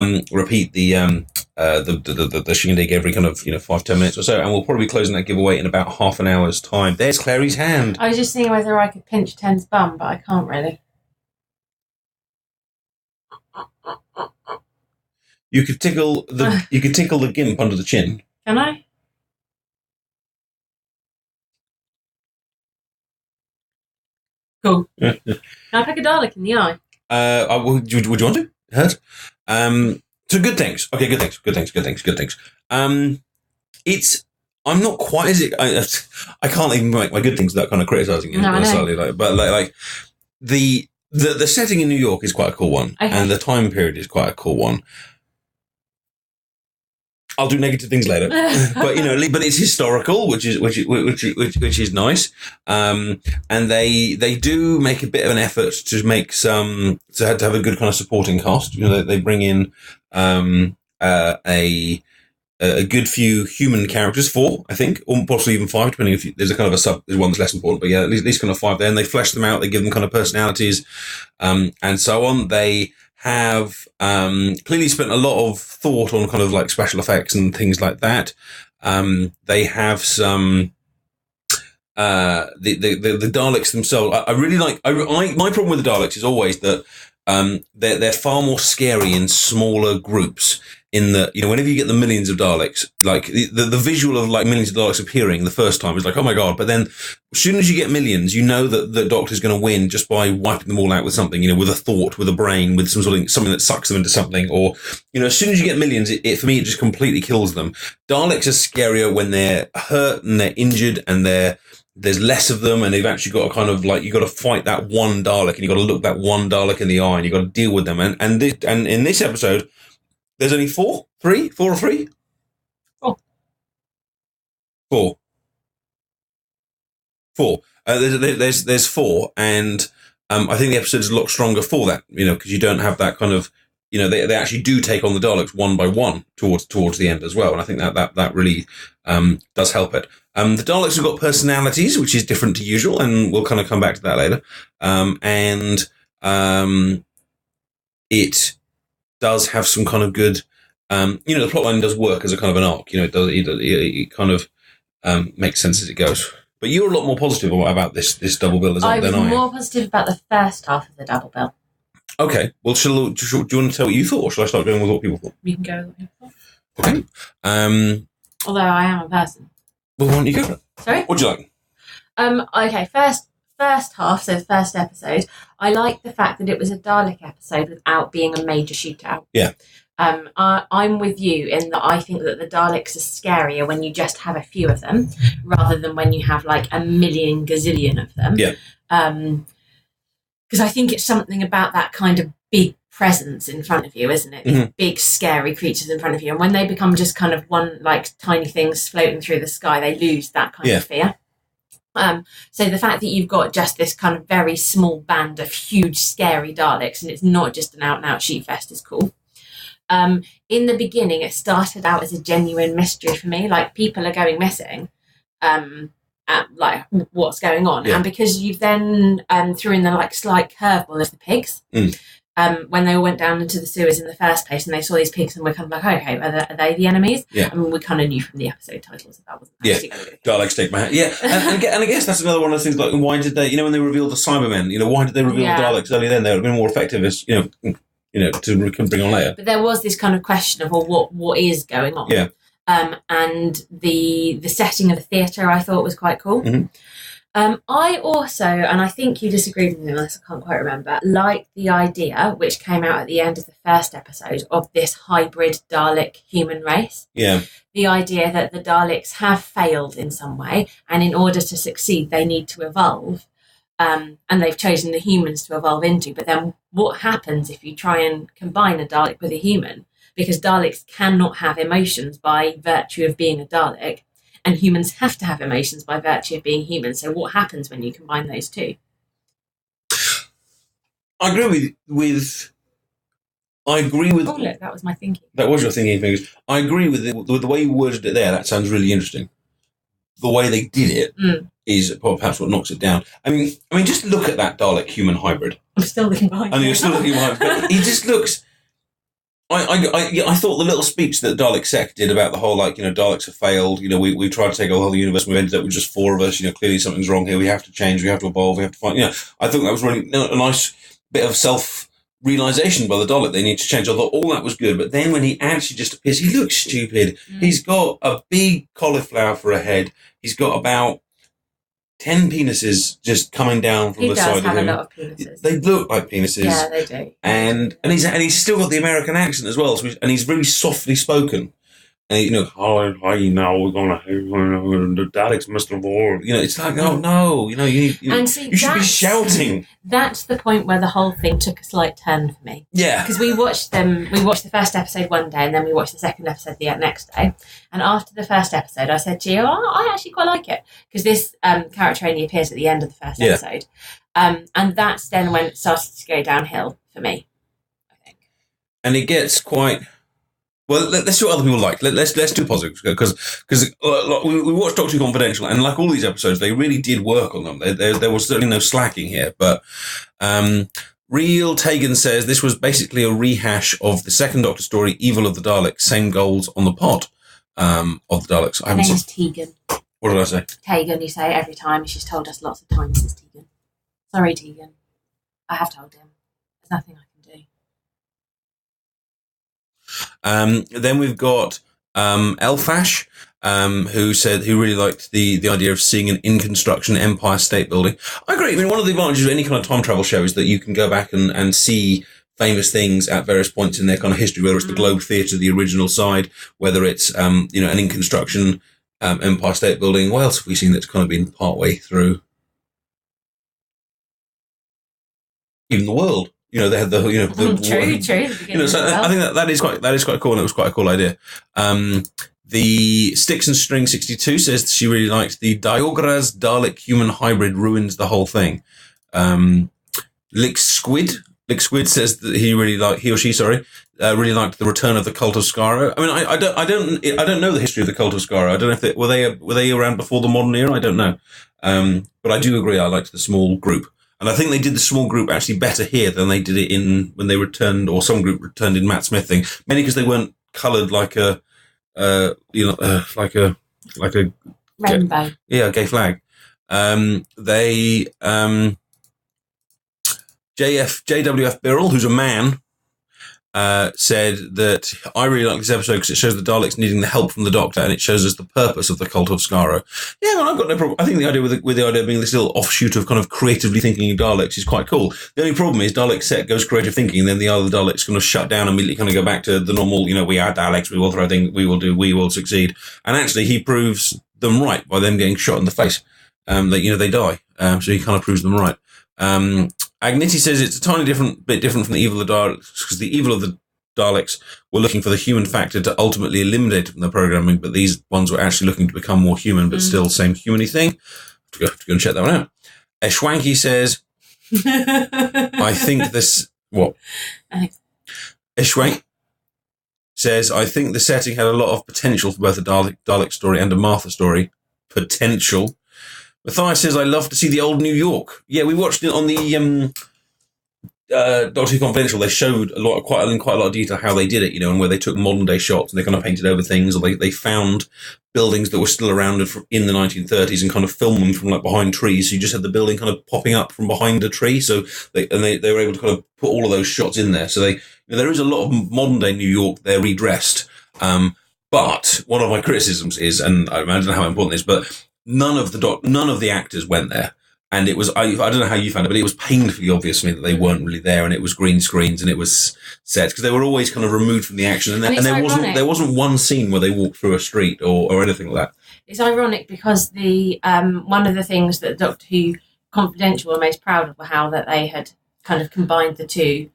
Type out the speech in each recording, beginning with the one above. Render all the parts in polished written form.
repeat the shindig every kind of 5-10 minutes or so, and we'll probably be closing that giveaway in about half an hour's time. There's Clary's hand. I was just thinking whether I could pinch Ten's bum, but I can't really. You could tickle the gimp under the chin. Can I? Cool. Can I pick a Dalek in the eye? Would you want to? Hurt? So good things. Okay, good things. I'm not quite as I can't even make my good things without kind of criticizing it. No, slightly, but the setting in New York is quite a cool one, okay. And the time period is quite a cool one. I'll do negative things later, but it's historical, which is nice. And they do make a bit of an effort to make to have a good kind of supporting cast. They bring in a good few human characters, 4, I think, or possibly even 5, depending if there's a kind of a sub. There's one that's less important, but yeah, at least kind of 5 there. And they flesh them out. They give them kind of personalities, and so on. They have clearly spent a lot of thought on kind of like special effects and things like that. They have some the Daleks themselves. I really like. My problem with the Daleks is always that they're far more scary in smaller groups. In that, whenever you get the millions of Daleks, like the visual of like millions of Daleks appearing the first time is like, oh my God. But then as soon as you get millions, that the Doctor's going to win just by wiping them all out with something, with a thought, with a brain, with something that sucks them into something. Or, as soon as you get millions, for me, it just completely kills them. Daleks are scarier when they're hurt and they're injured and there's less of them, and they've actually got to kind of like, you got to fight that one Dalek, and you got to look that one Dalek in the eye, and you got to deal with them. And in this episode, there's only 4 or 3? Oh. 4. There's 4, and I think the episode's a lot stronger for that, because you don't have that kind of, they actually do take on the Daleks one by one towards the end as well, and I think that really does help it. The Daleks have got personalities, which is different to usual, and we'll kind of come back to that later. It does have some kind of good, the plotline does work as a kind of an arc. It kind of makes sense as it goes. But you're a lot more positive about this double bill than I am. I was more positive about the first half of the double bill. Okay. Well, do you want to tell what you thought, or shall I start going with what people thought? You can go with what people thought. Okay. Although I am a person. Well, why don't you go for it? Sorry? What'd you like? Okay, first half, so the first episode, I like the fact that it was a Dalek episode without being a major shootout. Yeah. I'm with you in that I think that the Daleks are scarier when you just have a few of them, rather than when you have like a million gazillion of them. Yeah. Because I think it's something about that kind of big presence in front of you, isn't it? These big, scary creatures in front of you. And when they become just kind of one, like, tiny things floating through the sky, they lose that kind of fear. So the fact that you've got just this kind of very small band of huge, scary Daleks, and it's not just an out-and-out sheep fest, is cool. In the beginning, it started out as a genuine mystery for me. Like, people are going missing. Like, what's going on? Yeah. And because you then threw in the, like, slight curveball of the pigs, when they all went down into the sewers in the first place and they saw these pigs and we're kind of like, okay, are they the enemies? Yeah. I mean, we kind of knew from the episode titles that wasn't actually going to be. Daleks take my hand. Yeah, and I guess that's another one of the things, like, why did they, when they revealed the Cybermen, why did they reveal the Daleks early then? They would have been more effective as, to bring on later. But there was this kind of question of, well, what is going on? Yeah. And the setting of the theatre I thought was quite cool. Mm-hmm. I also, and I think you disagreed with me on this, I can't quite remember, liked the idea, which came out at the end of the first episode, of this hybrid Dalek-human race. Yeah. The idea that the Daleks have failed in some way, and in order to succeed, they need to evolve. And they've chosen the humans to evolve into. But then what happens if you try and combine a Dalek with a human? Because Daleks cannot have emotions by virtue of being a Dalek. And humans have to have emotions by virtue of being human. So what happens when you combine those two? I agree with. Oh, look, that was my thinking. That was your thinking. I agree with the way you worded it there. That sounds really interesting. The way they did it is perhaps what knocks it down. I mean, just look at that Dalek-human hybrid. I'm still looking behind. And you're still looking behind. But he just looks. I thought the little speech that Dalek Sec did about the whole, Daleks have failed. We tried to take over the whole universe. And we ended up with just 4 of us. Clearly something's wrong here. We have to change. We have to evolve. We have to find. I think that was really a nice bit of self-realization by the Dalek. They need to change. I thought all that was good. But then when he actually just appears, he looks stupid. He's got a big cauliflower for a head. He's got about 10 penises just coming down from the side of him. He does have a lot of penises. They look like penises. Yeah, they do. And he's still got the American accent as well. And he's really softly spoken. And, hi, now we're going to, the Daleks must have all, it's like, no, you should be shouting. That's the point where the whole thing took a slight turn for me. Yeah. Because we watched the first episode one day and then we watched the second episode the next day. And after the first episode, I said to you, I actually quite like it. Because this character only appears at the end of the first episode. And that's then when it started to go downhill for me, I think. And it gets quite... Well, let's see what other people like. Let's do positives, because we watched Doctor Who Confidential, and like all these episodes, they really did work on them. There was certainly no slacking here. But Real Tegan says this was basically a rehash of the second Doctor story, Evil of the Daleks, same goals on the pod of the Daleks. Her name is Tegan. What did I say? Tegan, you say every time. She's told us lots of times it's Tegan. Sorry, Tegan. I have told him. There's nothing I can do. Then we've got Elfash, who really liked the idea of seeing an in construction Empire State Building. I agree. I mean, one of the advantages of any kind of time travel show is that you can go back and see famous things at various points in their kind of history, whether it's the Globe Theatre, the original side, whether it's an in construction Empire State Building. What else have we seen that's kind of been partway through? Even the world. They had the true. So I think that is quite cool, and it was quite a cool idea. The Sticks and String 62 says she really liked the Diogras Dalek human hybrid ruins the whole thing. Lick Squid says that he or she really liked the return of the Cult of Skaro. I mean, I don't know the history of the Cult of Skaro. I don't know if were they around before the modern era. I don't know, but I do agree. I liked the small group. And I think they did the small group actually better here than they did it when they returned, or some group returned in Matt Smith thing. Mainly because they weren't coloured like a rainbow. Gay flag. JWF Birrell, who's a man, said that I really like this episode because it shows the Daleks needing the help from the Doctor, and it shows us the purpose of the Cult of Skaro. Yeah, well, I've got no problem. I think the idea with the idea of being this little offshoot of kind of creatively thinking Daleks is quite cool. The only problem is Dalek Set goes creative thinking, and then the other Daleks kind of shut down and immediately kind of go back to the normal, we are Daleks, we will throw things, we will succeed. And actually he proves them right by them getting shot in the face. They die. So he kind of proves them right. Agniti says it's a tiny bit different from the Evil of the Daleks, because the Evil of the Daleks were looking for the human factor to ultimately eliminate it from the programming, but these ones were actually looking to become more human, but still same human-y thing. I have to go and check that one out. Eshwanky says, I think this... What? Eshwank says, I think the setting had a lot of potential for both a Dalek story and a Martha story. Potential. Matthias says, I love to see the old New York. Yeah, we watched it on the Doctor Who Confidential. They showed quite a lot of detail how they did it, and where they took modern day shots and they kind of painted over things, or they found buildings that were still around in the 1930s and kind of filmed them from behind trees. So you just had the building kind of popping up from behind a tree. So they were able to kind of put all of those shots in there. So there is a lot of modern day New York there redressed. But one of my criticisms is, and I imagine how important it is, but none of the actors went there, and it was I don't know how you found it, but it was painfully obvious to me that they weren't really there, and it was green screens and it was sets, because they were always kind of removed from the action, and there wasn't one scene where they walked through a street or anything like that. It's ironic because the one of the things that Doctor Who Confidential were most proud of were how that they had kind of combined the two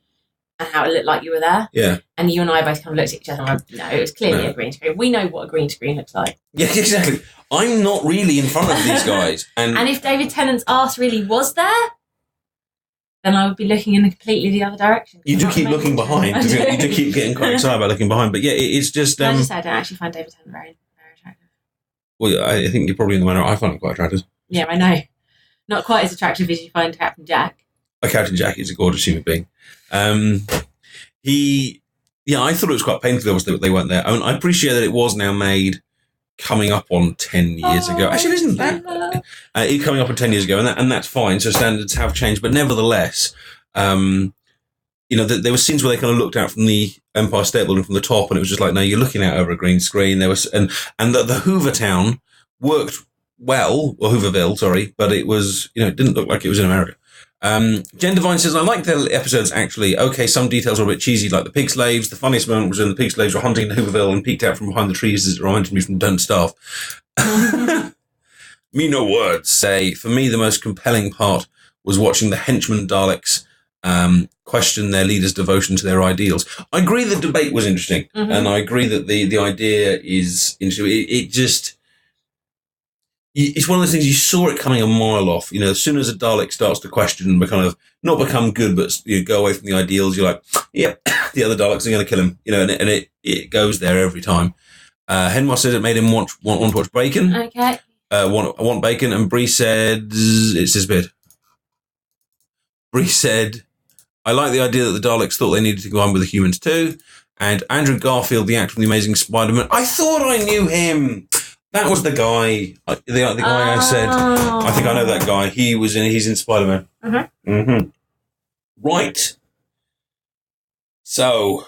and how it looked like you were there. Yeah. And you and I both kind of looked at each other and went, no, it was clearly a green screen. We know what a green screen looks like. Yeah, exactly. I'm not really in front of these guys. And if David Tennant's arse really was there, then I would be looking in completely the other direction. You do keep looking behind. You do keep getting quite excited about looking behind. But yeah, it's just... I just say I don't actually find David Tennant very, very attractive. Well, I think you're probably in the manner I find him quite attractive. Yeah, I know. Not quite as attractive as you find Captain Jack. Captain Jack is a gorgeous human being. He Yeah, I thought it was quite painful that they weren't there. I mean, I appreciate that it was now made coming up on 10 years ago. Actually, it isn't that. It coming up on 10 years ago, and that's fine. So standards have changed, but nevertheless, there were scenes where they kind of looked out from the Empire State Building from the top, and it was just like, no, you're looking out over a green screen. There was, and the Hoover Town worked well, or Hooverville, sorry, but it was, it didn't look like it was in America. Jen Devine says, I like the episodes actually. Okay, some details are a bit cheesy, like the pig slaves. The funniest moment was when the pig slaves were hunting in Hooverville and peeked out from behind the trees as it reminded me from Don't Starve. Me no words say, for me, the most compelling part was watching the henchmen Daleks question their leaders' devotion to their ideals. I agree the debate was interesting, and I agree that the idea is interesting. It's one of those things, you saw it coming a mile off. As soon as a Dalek starts to question and kind of not become good, but go away from the ideals, you're like, yeah, the other Daleks are going to kill him. And it goes there every time. Henmar said it made him want to watch Bacon. Okay. I want Bacon, and Bree said it's his bid. Bree said, I like the idea that the Daleks thought they needed to go on with the humans too. And Andrew Garfield, the actor from The Amazing Spider-Man, I thought I knew him. That was the guy, the guy I said, I think I know that guy. He's in Spider-Man. Right. So,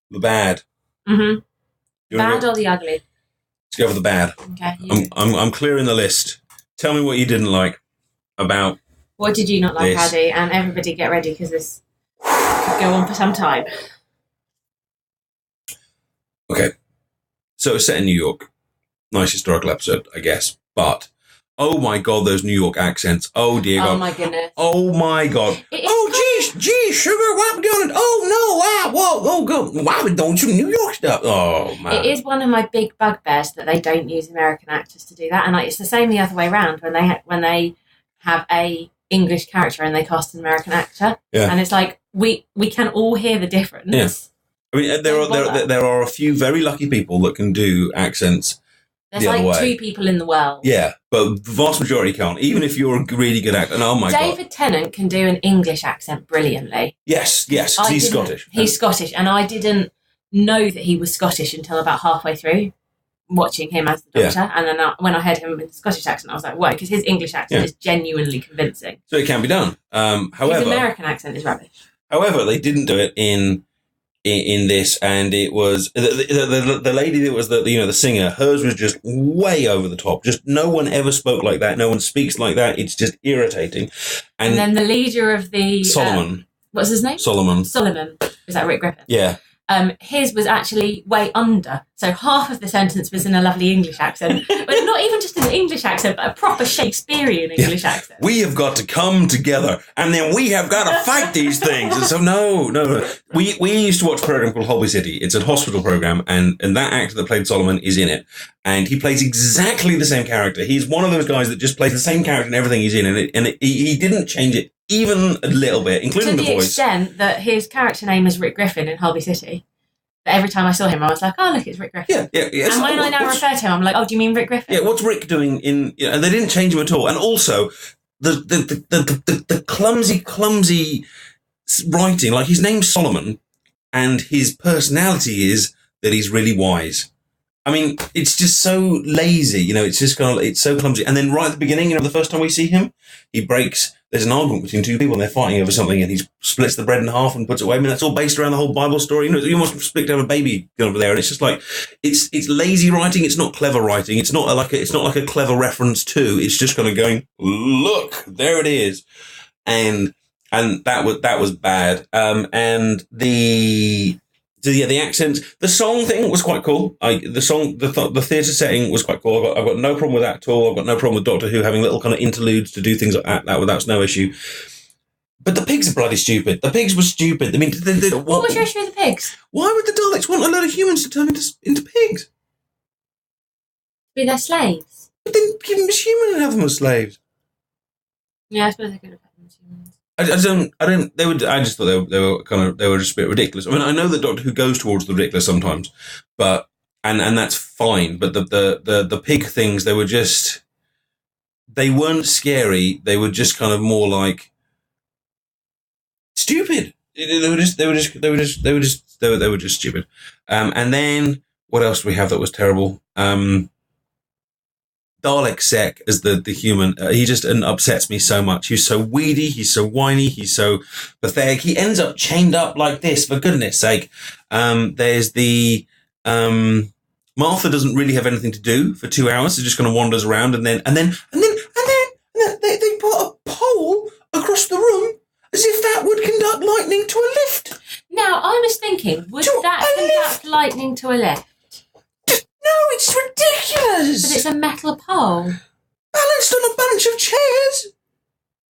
the bad. Bad or the ugly? Let's go for the bad. Okay. I'm clearing the list. Tell me what you didn't like about. What did you not like, Addy? And everybody get ready, because this could go on for some time. Okay. So it's set in New York. Nice historical episode, I guess. But, oh my God, those New York accents. Oh, dear God. Oh, my goodness. Oh, my God. Gee, sugar, what we doing? Oh, no, whoa, oh, God. Why we don't you New York stuff? Oh, man. It is one of my big bugbears that they don't use American actors to do that. And it's the same the other way around when they have a English character and they cast an American actor. Yeah. And it's like, we can all hear the difference. Yeah. I mean, there are a few very lucky people that can do accents. There's like 2 people in the world. Yeah, but the vast majority can't. Even if you're a really good actor. And oh my God. David Tennant can do an English accent brilliantly. Yes, he's Scottish. He's Scottish, and I didn't know that he was Scottish until about halfway through watching him as the Doctor. Yeah. And then when I heard him with the Scottish accent, I was like, whoa, because his English accent is genuinely convincing. So it can be done. However, his American accent is rubbish. However, they didn't do it in this, and it was the lady that was the singer. Hers was just way over the top. Just no one ever spoke like that. No one speaks like that. It's just irritating. And then the leader of the Solomon. What's his name? Solomon. Is that Rick Griffin? Yeah. His was actually way under. So half of the sentence was in a lovely English accent. But not even just an English accent, but a proper Shakespearean English accent. We have got to come together, and then we have got to fight these things. And so, no. We used to watch a program called Holby City. It's a hospital program, and that actor that played Solomon is in it. And he plays exactly the same character. He's one of those guys that just plays the same character in everything he's in. And he didn't change it even a little bit, including the voice. To the extent that his character name is Rick Griffin in Holby City. But every time I saw him, I was like, oh, look, it's Rick Griffin. Yeah. And when I now refer to him, I'm like, oh, do you mean Rick Griffin? Yeah, what's Rick doing in... and they didn't change him at all. And also, the clumsy writing, like his name's Solomon, and his personality is that he's really wise. I mean, it's just so lazy, it's just kind of, it's so clumsy. And then right at the beginning, the first time we see him, there's an argument between 2 people and they're fighting over something, and he splits the bread in half and puts it away. I mean, that's all based around the whole Bible story. You must split down a baby over there. And it's just like, it's lazy writing. It's not clever writing. It's not like a clever reference to, it's just kind of going, look, there it is. And that was bad. And the accents, the song thing was quite cool. The theatre setting was quite cool. I've got no problem with that at all. I've got no problem with Doctor Who having little kind of interludes to do things like that. That's no issue. But the pigs are bloody stupid. The pigs were stupid. I mean, what was your issue with the pigs? Why would the Daleks want a load of humans to turn into pigs? Be their slaves. But then give them as human and have them as slaves. Yeah, I suppose they could have had them as humans. I just thought they were just a bit ridiculous. I mean, I know that Doctor Who goes towards the ridiculous sometimes, but and that's fine. But the pig things, they weren't scary. They were just kind of more like stupid. They were just stupid. And then what else do we have that was terrible? Dalek Sec as the human, he just upsets me so much. He's so weedy, he's so whiny, he's so pathetic. He ends up chained up like this, for goodness sake. There's the Martha doesn't really have anything to do for 2 hours. She just kind of wanders around, and then they put a pole across the room as if that would conduct lightning to a lift. Now I was thinking, would that conduct lightning to a lift? No, it's ridiculous. But it's a metal pole. Balanced on a bunch of chairs.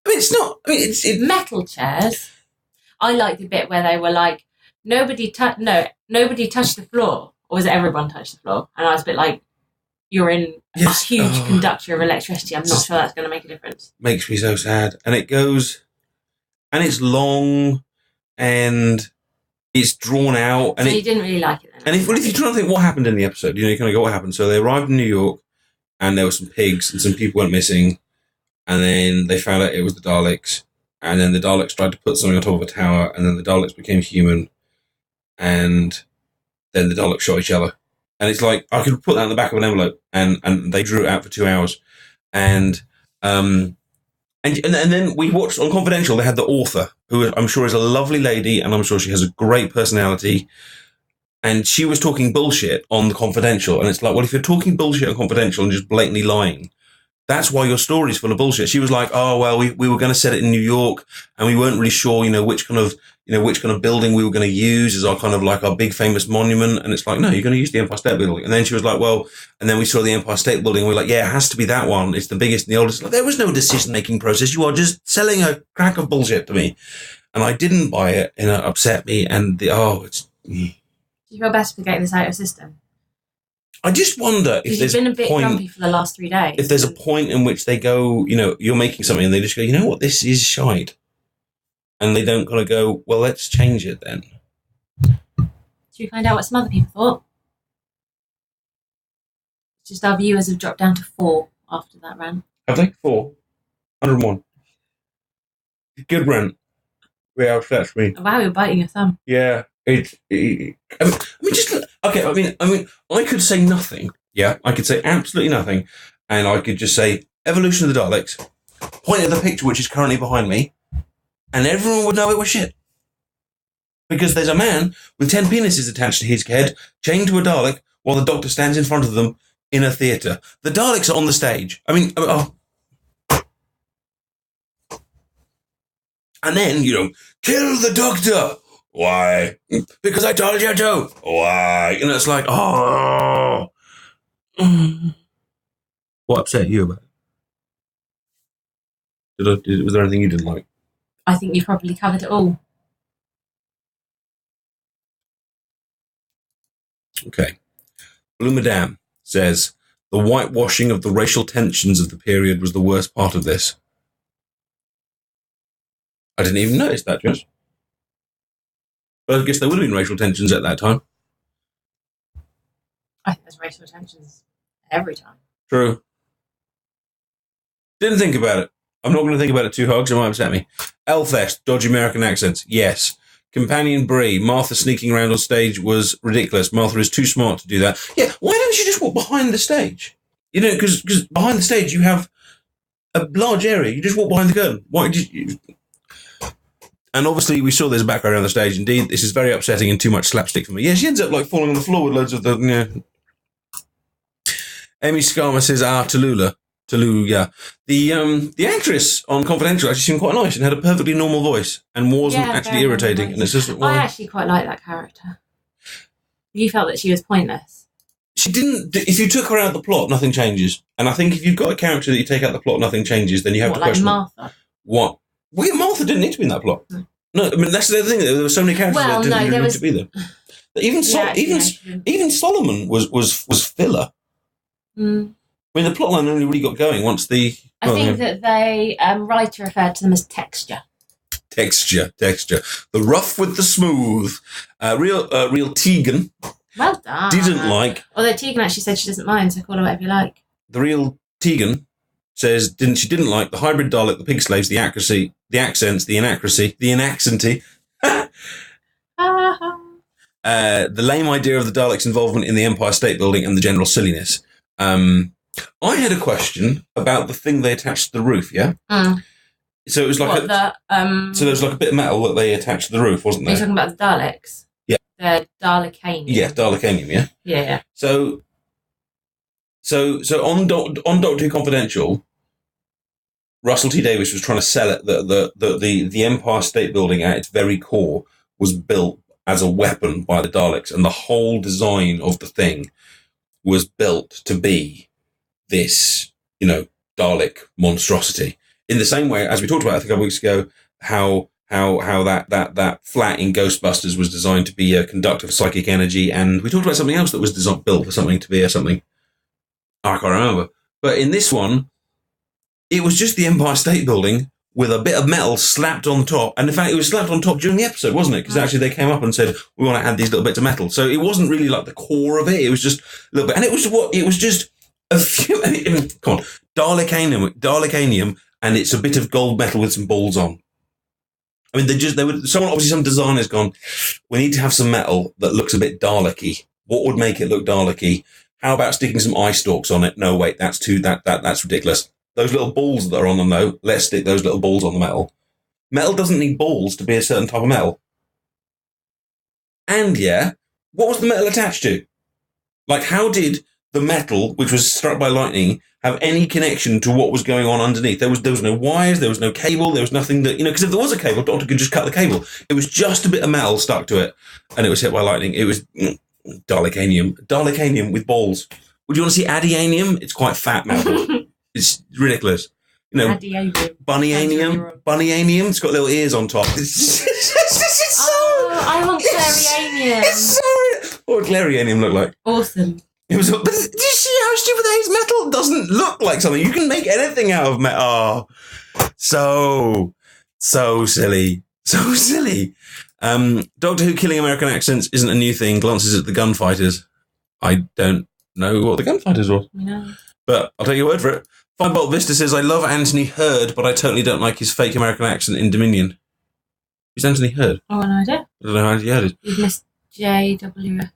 I mean, it's not. I mean, it's metal chairs. I like the bit where they were like, nobody touched the floor. Or was it everyone touched the floor? And I was a bit like, you're in a huge conductor of electricity. I'm not sure that's going to make a difference. Makes me so sad. And it goes, and it's long, and it's drawn out. And so you didn't really like it then? And if you're trying to think what happened in the episode, you kind of go, what happened? So they arrived in New York, and there were some pigs, and some people went missing, and then they found out it was the Daleks, and then the Daleks tried to put something on top of a tower, and then the Daleks became human, and then the Daleks shot each other. And it's like, I could put that in the back of an envelope, and they drew it out for 2 hours. And then we watched on Confidential, they had the author, who I'm sure is a lovely lady, and I'm sure she has a great personality. And she was talking bullshit on the Confidential. And it's like, well, if you're talking bullshit on Confidential and just blatantly lying, that's why your story's full of bullshit. She was like, oh, well, we were going to set it in New York, and we weren't really sure, which kind of building we were going to use as our kind of like our big famous monument. And it's like, no, you're going to use the Empire State Building. And then she was like, well, and then we saw the Empire State Building, and we were like, yeah, it has to be that one. It's the biggest and the oldest. Like, there was no decision-making process. You are just selling a crack of bullshit to me. And I didn't buy it, and it upset me. And Do you feel better for getting this out of your system? I just wonder if there's been a bit grumpy for the last 3 days. If there's a point in which they go, you're making something, and they just go, you know what, this is shite. And they don't kind of go, well, let's change it then. Should we find out what some other people thought? It's just our viewers have dropped down to 4 after that rant. Have they? 4? 101. Good rant. Yeah, that's me. Wow, you're biting your thumb. Yeah. I could say nothing. Yeah, I could say absolutely nothing. And I could just say, evolution of the Daleks, point at the picture which is currently behind me, and everyone would know it was shit. Because there's a man with 10 penises attached to his head, chained to a Dalek, while the Doctor stands in front of them in a theatre. The Daleks are on the stage. And then, kill the Doctor. Why? Because I told you to. Why? It's like, oh. What upset you about it? Was there anything you didn't like? I think you probably covered it all. Okay. Blue Madame says, the whitewashing of the racial tensions of the period was the worst part of this. I didn't even notice that, Jess. But I guess there would have been racial tensions at that time. I think there's racial tensions every time. True. Didn't think about it. I'm not going to think about it too hard because it might upset me. Elfest, dodgy American accents. Yes. Companion Brie, Martha sneaking around on stage was ridiculous. Martha is too smart to do that. Yeah, why don't you just walk behind the stage? Because behind the stage you have a large area. You just walk behind the curtain. Why did you... And obviously we saw there's a background on the stage. Indeed, this is very upsetting and too much slapstick for me. Yeah, she ends up falling on the floor with loads of the... Amy Skarma says, Tallulah. Yeah. The actress on Confidential actually seemed quite nice and had a perfectly normal voice and wasn't actually irritating. And it's just, I actually quite like that character. You felt that she was pointless. She didn't. If you took her out of the plot, nothing changes. And I think if you've got a character that you take out the plot, nothing changes. Then you have to question Martha. What? Well, Martha didn't need to be in that plot. No, I mean that's the other thing. There were so many characters that didn't need to be there. Even Solomon was filler. Mm. I mean, the plotline only really got going once the... I think that they writer referred to them as texture. Texture. The rough with the smooth. Real Tegan. Well done. Didn't like... Although Tegan actually said she doesn't mind, so call her whatever you like. The real Tegan says she didn't like the hybrid Dalek, the pig slaves, the accuracy, the accents, the inaccuracy, the inaccenty. The lame idea of the Daleks' involvement in the Empire State Building and the general silliness. I had a question about the thing they attached to the roof, yeah? So it was like so there was like a bit of metal that they attached to the roof, wasn't there? Are you talking about the Daleks? Yeah. The Dalekanium. Yeah, Dalekanium, yeah? Yeah. So on Doctor Who Confidential, Russell T Davies was trying to sell it that the Empire State Building at its very core was built as a weapon by the Daleks, and the whole design of the thing was built to be this, Dalek monstrosity. In the same way, as we talked about I think a couple of weeks ago, how that flat in Ghostbusters was designed to be a conductor for psychic energy, and we talked about something else that was built for something to be something. I can't remember. But in this one, it was just the Empire State Building with a bit of metal slapped on top. And in fact, it was slapped on top during the episode, wasn't it? Because actually they came up and said, we want to add these little bits of metal. So it wasn't really like the core of it. It was just a little bit. And it was just a few, come on, Dalekanium, and it's a bit of gold metal with some balls on. I mean, some designer's gone, we need to have some metal that looks a bit Dalek-y. What would make it look Dalek-y? How about sticking some eye stalks on it? No, wait, that's ridiculous. Those little balls that are on them, though, let's stick those little balls on the metal. Metal doesn't need balls to be a certain type of metal. And what was the metal attached to? Like, how did the metal, which was struck by lightning, have any connection to what was going on underneath? There was no wires, there was no cable, there was nothing that, because if there was a cable, Doctor could just cut the cable. It was just a bit of metal stuck to it, and it was hit by lightning. It was Dalekanium with balls. Would you want to see Adianium? It's quite fat metal. It's ridiculous. Bunnyanium. It's got little ears on top. I want Clarianium. What would Clarianium look like? Awesome. But did you see how stupid that is? Metal doesn't look like something. You can make anything out of metal. Oh, so silly. So silly. Doctor Who killing American accents isn't a new thing. Glances at the gunfighters. I don't know what the gunfighters were. No. But I'll take your word for it. Firebolt Vista says, I love Anthony Hurd, but I totally don't like his fake American accent in Dominion. Who's Anthony Hurd? Oh, no idea. I don't know how you heard it. You've missed JW.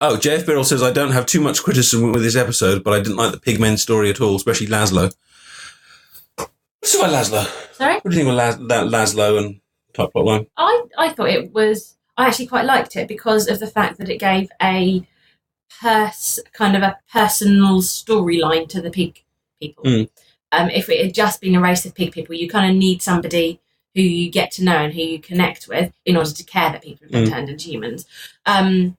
Oh, JF Birrell says, I don't have too much criticism with this episode, but I didn't like the Pigmen story at all, especially Laszlo. What's about Laszlo? Sorry? What do you think of that Laszlo and type plotline? I thought it was... I actually quite liked it because of the fact that it gave a kind of a personal storyline to the pig people. If it had just been a race of pig people, you kind of need somebody who you get to know and who you connect with in order to care that people have been turned into humans. And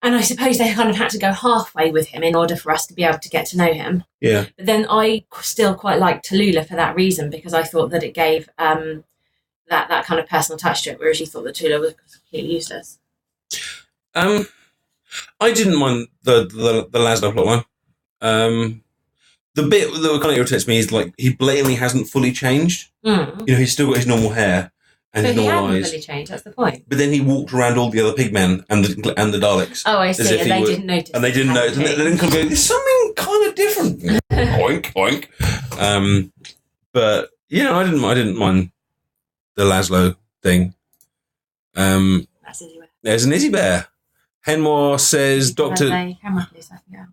I suppose they kind of had to go halfway with him in order for us to be able to get to know him. Yeah. But then I still quite liked Tallulah for that reason, because I thought that it gave that kind of personal touch to it, whereas you thought that Tallulah was completely useless. I didn't mind the Laszlo plotline. The bit that kind of irritates me is like he blatantly hasn't fully changed. He's still got his normal hair and his normal eyes. He hasn't fully changed. That's the point. But then he walked around all the other pigmen and the Daleks. Oh, I see. And they didn't notice. And they didn't notice. And they didn't come go, there's something kind of different. Oink, oink. But I didn't mind the Laszlo thing. That's Izzy Bear. There's an Izzy Bear. Henmore says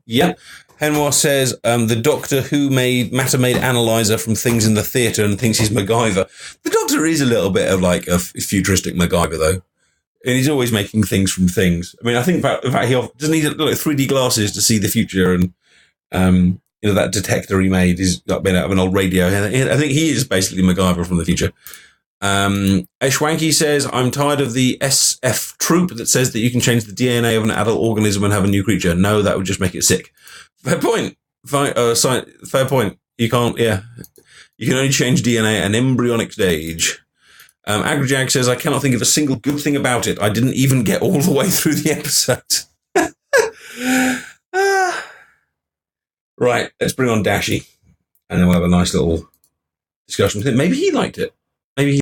Yep. Henmore says the Doctor Who matter made analyzer from things in the theatre and thinks he's MacGyver. The Doctor is a little bit of like a futuristic MacGyver though. And he's always making things from things. I mean, I think in fact he doesn't need like 3D glasses to see the future, and that detector he made is made out of an old radio. I think he is basically MacGyver from the future. Ashwanky says, I'm tired of the SF trope that says that you can change the DNA of an adult organism and have a new creature. No, that would just make it sick. Fair point. Fair point. You can't, You can only change DNA at an embryonic stage. Agrajag says, I cannot think of a single good thing about it. I didn't even get all the way through the episode. Right, let's bring on Dashi. And then we'll have a nice little discussion with him. Maybe he liked it. Maybe he